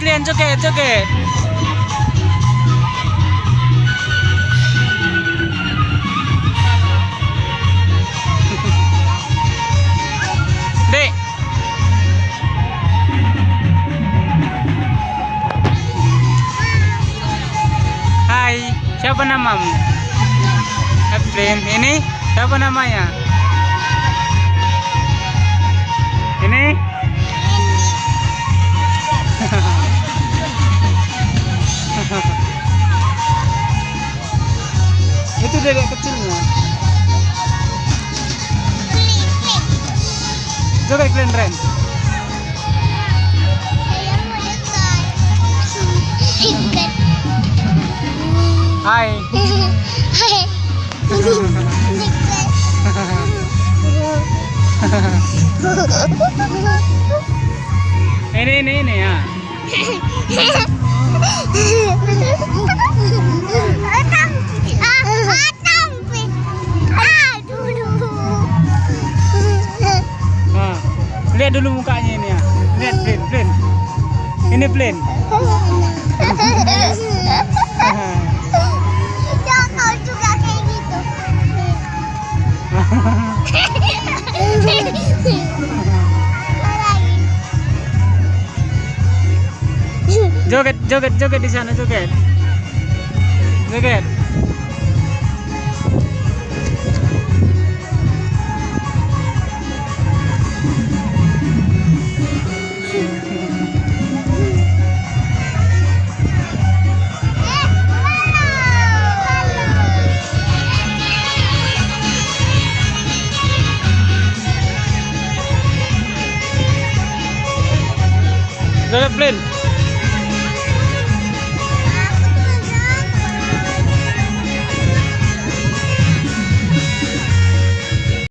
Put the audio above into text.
Lian joget joget. Dek. Hai, siapa namamu? Evelyn. Ini siapa namanya? Ini? Itu dedek kecilnya. Joget keren keren. Hai. Ini ya. Lihat dulu mukanya ini ya. Lihat Plain. Ini Plain. Jangan juga kayak gitu. Joget di sana joget. Joget Plain.